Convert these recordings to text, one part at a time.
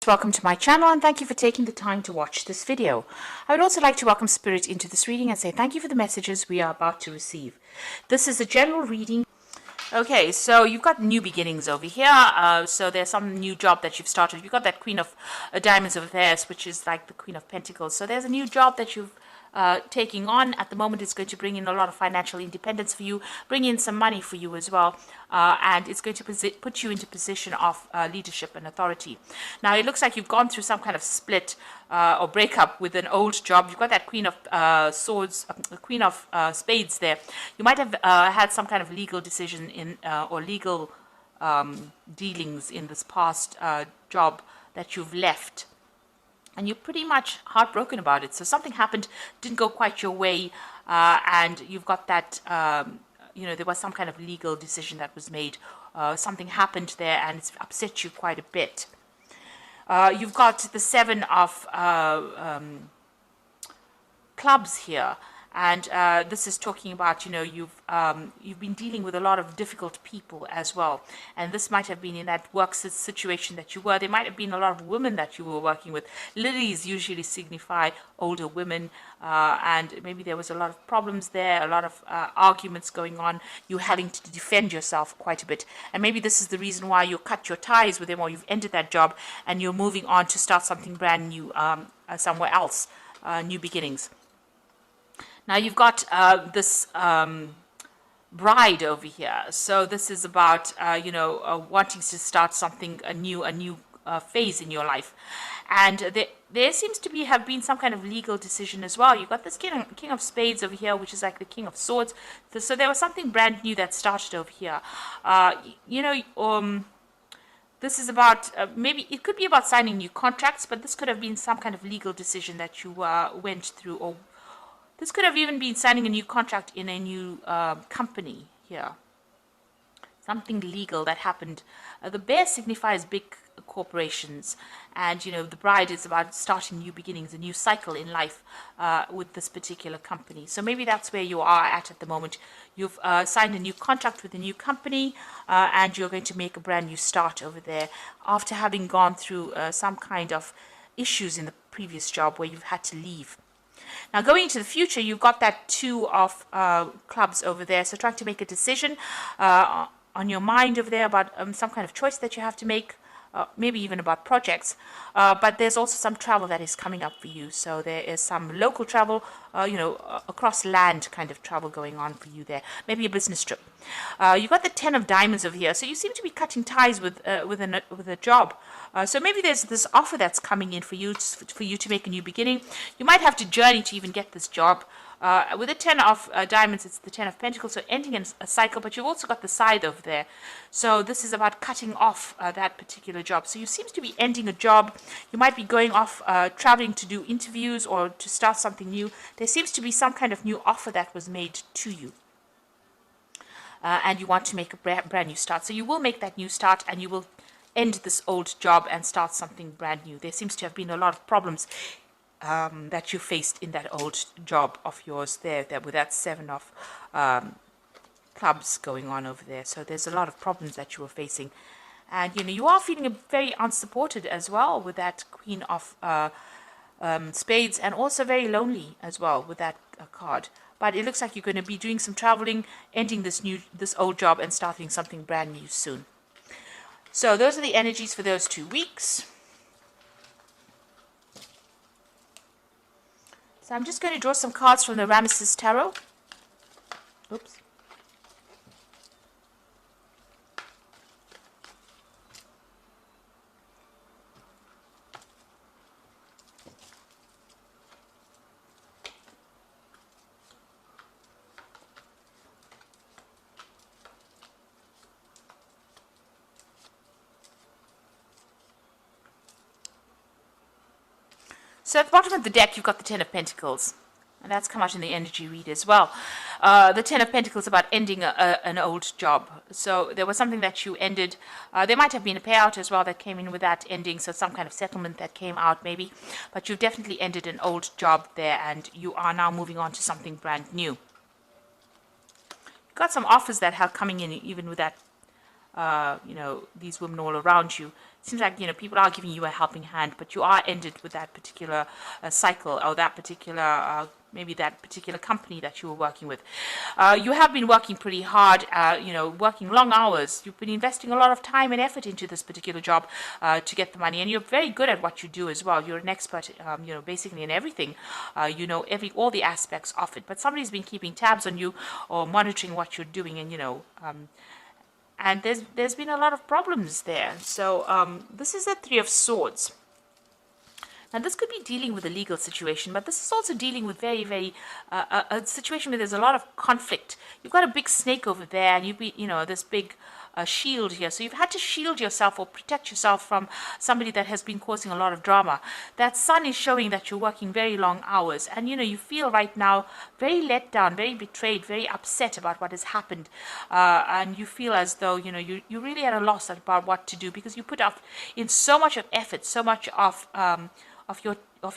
Welcome to my channel and thank you for taking the time to watch this video. I would also like to welcome Spirit into this reading and say thank you for the messages we are about to receive. This is a general reading. Okay, so you've got new beginnings over here. So there's some new job that you've started. You've got that Queen of Diamonds over there, which is like the Queen of Pentacles. So there's a new job that you've taking on at the moment. It's going to bring in a lot of financial independence for you, bring in some money for you as well, and it's going to put you into position of leadership and authority. Now it looks like you've gone through some kind of split or breakup with an old job. You've got that Queen of Swords, Queen of Spades there. You might have had some kind of legal decision in or legal dealings in this past job that you've left. And you're pretty much heartbroken about it. So something happened, didn't go quite your way, and you've got that, there was some kind of legal decision that was made. Something happened there, and it's upset you quite a bit. You've got the Seven of Clubs here. And this is talking about, you've been dealing with a lot of difficult people as well. And this might have been in that work situation that you were. There might have been a lot of women that you were working with. Lilies usually signify older women. And maybe there was a lot of problems there, a lot of arguments going on. You having to defend yourself quite a bit. And maybe this is the reason why you cut your ties with them, or you've ended that job and you're moving on to start something brand new somewhere else, new beginnings. Now you've got this bride over here. So this is about, wanting to start something, a new phase in your life. And there seems to have been some kind of legal decision as well. You've got this King of Spades over here, which is like the King of Swords. So there was something brand new that started over here. This is about, maybe it could be about signing new contracts, but this could have been some kind of legal decision that you went through, or this could have even been signing a new contract in a new company here. Something legal that happened. The bear signifies big corporations. And, the bride is about starting new beginnings, a new cycle in life with this particular company. So maybe that's where you are at the moment. You've signed a new contract with a new company and you're going to make a brand new start over there after having gone through some kind of issues in the previous job where you've had to leave. Now, going into the future, you've got that Two of Clubs over there. So trying to make a decision on your mind over there about some kind of choice that you have to make, maybe even about projects. But there's also some travel that is coming up for you. So there is some local travel, across land kind of travel going on for you there. Maybe a business trip. You've got the Ten of Diamonds over here. So you seem to be cutting ties with a job. So maybe there's this offer that's coming in for you to make a new beginning. You might have to journey to even get this job. With the Ten of Diamonds, it's the Ten of Pentacles, so ending in a cycle, but you've also got the Scythe over there. So this is about cutting off that particular job. So you seem to be ending a job. You might be going off, traveling to do interviews or to start something new. There seems to be some kind of new offer that was made to you. And you want to make a brand new start. So you will make that new start and you will end this old job and start something brand new. There seems to have been a lot of problems that you faced in that old job of yours there with that Seven of Clubs going on over there. So there's a lot of problems that you were facing. And, you are feeling very unsupported as well with that Queen of Spades, and also very lonely as well with that card. But it looks like you're going to be doing some traveling, ending this old job and starting something brand new soon. So those are the energies for those 2 weeks. So I'm just going to draw some cards from the Ramesses Tarot. Oops. So at the bottom of the deck, you've got the Ten of Pentacles. And that's come out in the energy read as well. The Ten of Pentacles about ending an old job. So there was something that you ended. There might have been a payout as well that came in with that ending. So some kind of settlement that came out maybe. But you've definitely ended an old job there. And you are now moving on to something brand new. You've got some offers that are coming in even with that, these women all around you. seems like, people are giving you a helping hand, but you are ended with that particular cycle, or that particular maybe that particular company that you were working with. You have been working pretty hard, working long hours. You've been investing a lot of time and effort into this particular job to get the money, and you're very good at what you do as well. You're an expert, basically in everything. All the aspects of it. But somebody's been keeping tabs on you or monitoring what you're doing, and and there's been a lot of problems there. So this is the Three of Swords. Now, this could be dealing with a legal situation, but this is also dealing with very, very a situation where there's a lot of conflict. You've got a big snake over there, and this big shield here. So you've had to shield yourself or protect yourself from somebody that has been causing a lot of drama. That sun is showing that you're working very long hours, and you feel right now very let down, very betrayed, very upset about what has happened, and you feel as though you really at a loss about what to do, because you put up in so much of effort, so much of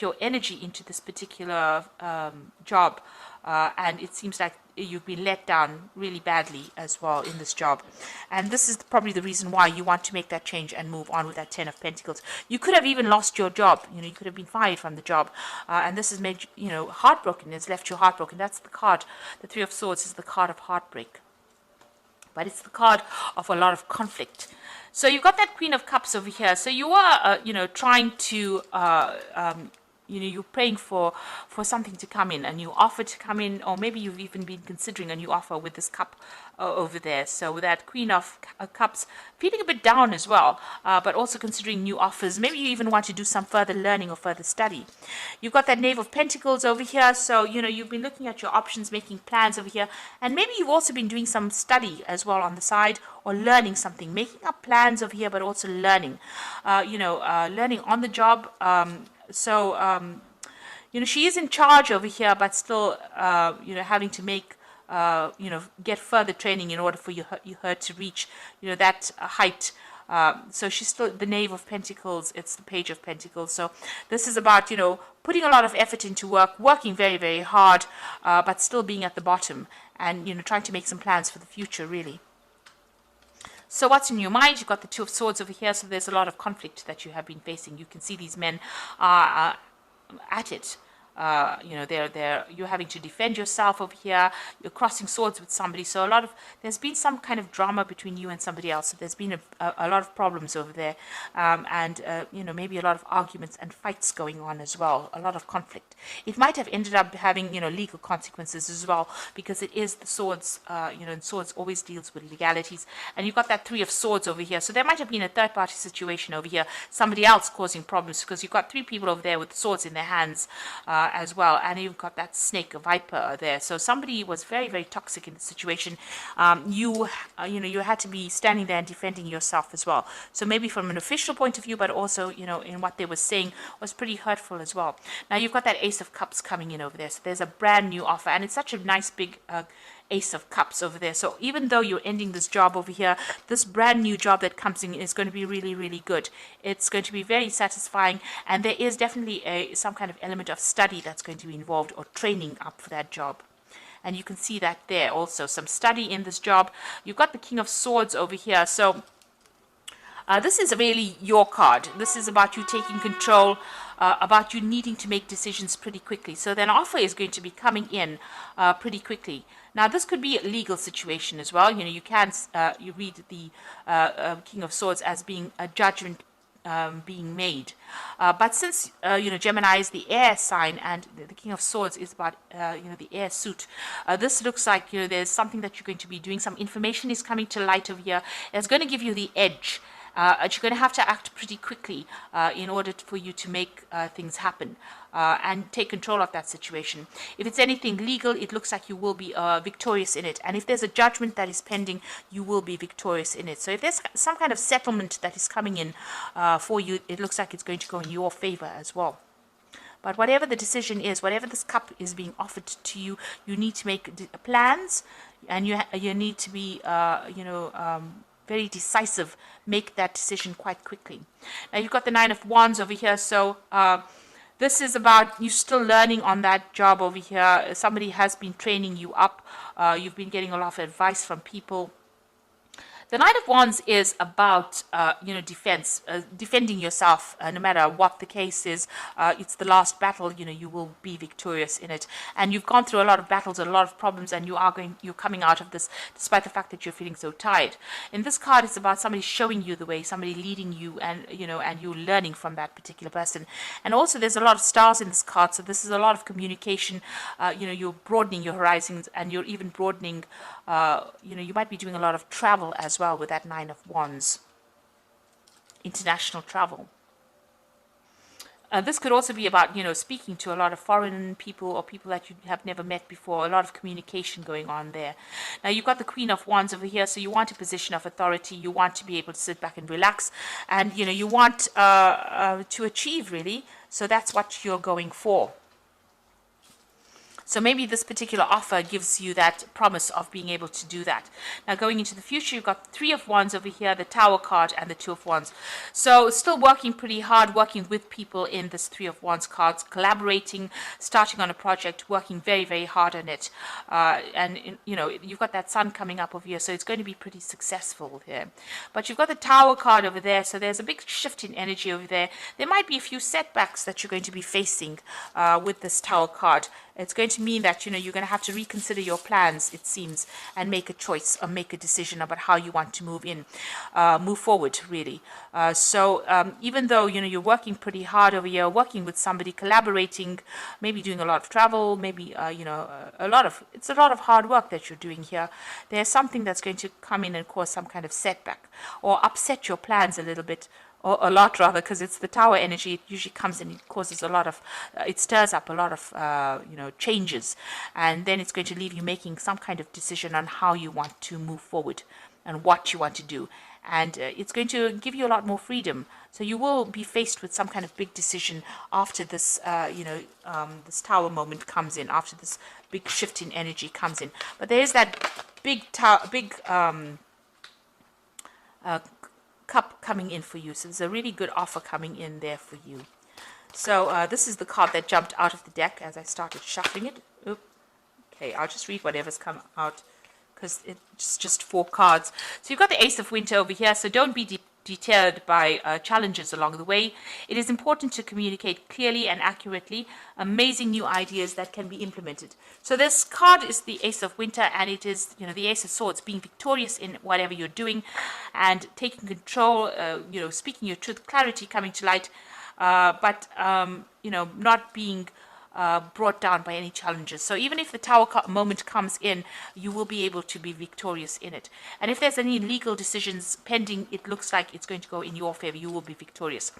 your energy into this particular job, and it seems like you've been let down really badly as well in this job. And this is probably the reason why you want to make that change and move on with that Ten of Pentacles. You could have even lost your job. You could have been fired from the job, and this has made you heartbroken. It's left you heartbroken. That's the card. The Three of Swords is the card of heartbreak, but it's the card of a lot of conflict. So you've got that Queen of Cups over here. So you are, trying to, you're praying for something to come in, a new offer to come in, or maybe you've even been considering a new offer with this cup over there. So with that Queen of Cups, feeling a bit down as well, but also considering new offers. Maybe you even want to do some further learning or further study. You've got that Knave of Pentacles over here. So, you've been looking at your options, making plans over here. And maybe you've also been doing some study as well on the side, or learning something, making up plans over here, but also learning, learning on the job. She is in charge over here, but still, having to make, get further training in order for her to reach, that height. So she's still the Knave of Pentacles. It's the Page of Pentacles. So this is about, putting a lot of effort into work, working very, very hard, but still being at the bottom, and, trying to make some plans for the future, really. So what's in your mind? You've got the Two of Swords over here, so there's a lot of conflict that you have been facing. You can see these men are at it. You're having to defend yourself over here. You're crossing swords with somebody. So there's been some kind of drama between you and somebody else. So there's been a lot of problems over there, and maybe a lot of arguments and fights going on as well. A lot of conflict. It might have ended up having legal consequences as well, because it is the swords. And swords always deals with legalities. And you've got that Three of Swords over here. So there might have been a third-party situation over here. Somebody else causing problems, because you've got three people over there with swords in their hands. As well, and you've got that snake, a viper there. So somebody was very, very toxic in the situation. You had to be standing there and defending yourself as well. So maybe from an official point of view, but also in what they were saying was pretty hurtful as well. Now you've got that Ace of Cups coming in over there. So there's a brand new offer, and it's such a nice big Ace of Cups over there. So even though you're ending this job over here, this brand new job that comes in is going to be really, really good. It's going to be very satisfying, and there is definitely some kind of element of study that's going to be involved, or training up for that job. And you can see that there also, some study in this job. You've got the King of Swords over here. So this is really your card. This is about you taking control, about you needing to make decisions pretty quickly. So then offer is going to be coming in pretty quickly. Now, this could be a legal situation as well. You can you read the King of Swords as being a judgment being made. But since, Gemini is the air sign, and the King of Swords is about, the air suit, this looks like, there's something that you're going to be doing. Some information is coming to light over here. It's going to give you the edge. You're going to have to act pretty quickly in order for you to make things happen and take control of that situation. If it's anything legal, it looks like you will be victorious in it. And if there's a judgment that is pending, you will be victorious in it. So if there's some kind of settlement that is coming in for you, it looks like it's going to go in your favor as well. But whatever the decision is, whatever this cup is being offered to you, you need to make plans, and you need to be, very decisive. Make that decision quite quickly. Now you've got the Nine of Wands over here. So this is about you still learning on that job over here. Somebody has been training you up. You've been getting a lot of advice from people. The Knight of Wands is about, defense, defending yourself, no matter what the case is. It's the last battle. You will be victorious in it, and you've gone through a lot of battles, a lot of problems, and you're coming out of this, despite the fact that you're feeling so tired. In this card, it's about somebody showing you the way, somebody leading you, and you're learning from that particular person. And also, there's a lot of stars in this card, so this is a lot of communication. You're broadening your horizons, and you're even broadening. You might be doing a lot of travel as well with that Nine of Wands. International travel. This could also be about, speaking to a lot of foreign people or people that you have never met before, a lot of communication going on there. Now, you've got the Queen of Wands over here, so you want a position of authority. You want to be able to sit back and relax, and, you want to achieve, really. So that's what you're going for. So maybe this particular offer gives you that promise of being able to do that. Now, going into the future, you've got Three of Wands over here, the Tower card, and the Two of Wands. So still working pretty hard, working with people in this Three of Wands cards, collaborating, starting on a project, working very, very hard on it. You've got that Sun coming up over here, so it's going to be pretty successful here. But you've got the Tower card over there, so there's a big shift in energy over there. There might be a few setbacks that you're going to be facing with this Tower card. It's going to mean that, you're going to have to reconsider your plans, it seems, and make a choice or make a decision about how you want to move forward, really. Even though, you're working pretty hard over here, working with somebody, collaborating, maybe doing a lot of travel, maybe, it's a lot of hard work that you're doing here. There's something that's going to come in and cause some kind of setback or upset your plans a little bit. Or a lot, rather, because it's the Tower energy. It usually comes and it causes a lot of, it stirs up a lot of, changes. And then it's going to leave you making some kind of decision on how you want to move forward and what you want to do. And it's going to give you a lot more freedom. So you will be faced with some kind of big decision after this, this Tower moment comes in, after this big shift in energy comes in. But there is that big cup coming in for you. So there's a really good offer coming in there for you. So this is the card that jumped out of the deck as I started shuffling it. Oop. Okay, I'll just read whatever's come out because it's just 4 cards. So you've got the Ace of Winter over here, so don't be deterred by challenges along the way. It is important to communicate clearly and accurately amazing new ideas that can be implemented. So this card is the Ace of Winter, and it is, the Ace of Swords, being victorious in whatever you're doing and taking control, speaking your truth, clarity coming to light, but not being brought down by any challenges. So even if the Tower moment comes in, you will be able to be victorious in it. And if there's any legal decisions pending, it looks like it's going to go in your favor. You will be victorious.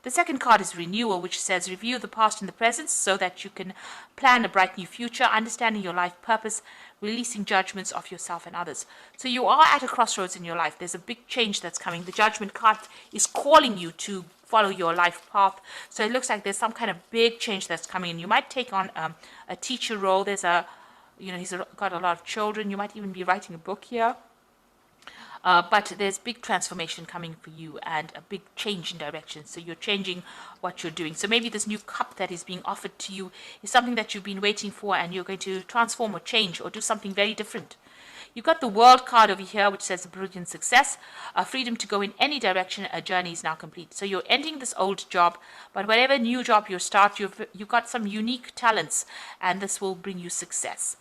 The second card is Renewal, which says review the past and the present so that you can plan a bright new future, understanding your life purpose, releasing judgments of yourself and others. So you are at a crossroads in your life. There's a big change that's coming. The Judgment card is calling you to follow your life path. So it looks like there's some kind of big change that's coming in. You might take on a teacher role. There's he's got a lot of children. You might even be writing a book here. But there's big transformation coming for you and a big change in direction. So you're changing what you're doing. So maybe this new cup that is being offered to you is something that you've been waiting for, and you're going to transform or change or do something very different. You've got the World card over here, which says brilliant success, freedom to go in any direction. A journey is now complete. So you're ending this old job, but whatever new job you start, you've got some unique talents, and this will bring you success.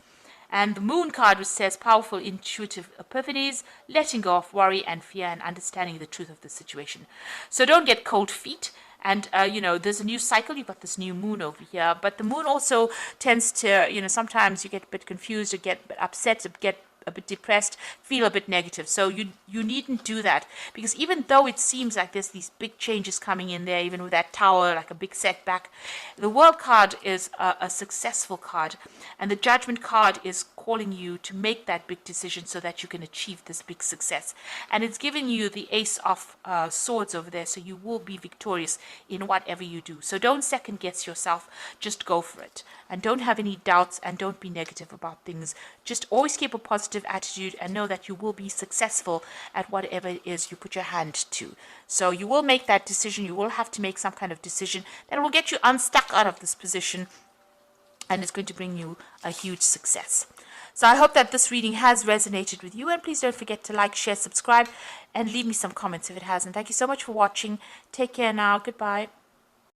And the Moon card, which says powerful intuitive epiphanies, letting go of worry and fear, and understanding the truth of the situation. So don't get cold feet. And, there's a new cycle. You've got this new moon over here. But the moon also tends to, sometimes you get a bit confused or get upset, or get a bit depressed, feel a bit negative. So you needn't do that, because even though it seems like there's these big changes coming in there, even with that Tower, like a big setback, the World card is a successful card, and the Judgment card is calling you to make that big decision so that you can achieve this big success. And it's giving you the Ace of Swords over there, so you will be victorious in whatever you do. So don't second guess yourself, just go for it. And don't have any doubts, and don't be negative about things. Just always keep a positive attitude and know that you will be successful at whatever it is you put your hand to. So you will make that decision. You will have to make some kind of decision that will get you unstuck out of this position, and it's going to bring you a huge success. So I hope that this reading has resonated with you, and please don't forget to like, share, subscribe, and leave me some comments if it hasn't. Thank you so much for watching. Take care now. Goodbye.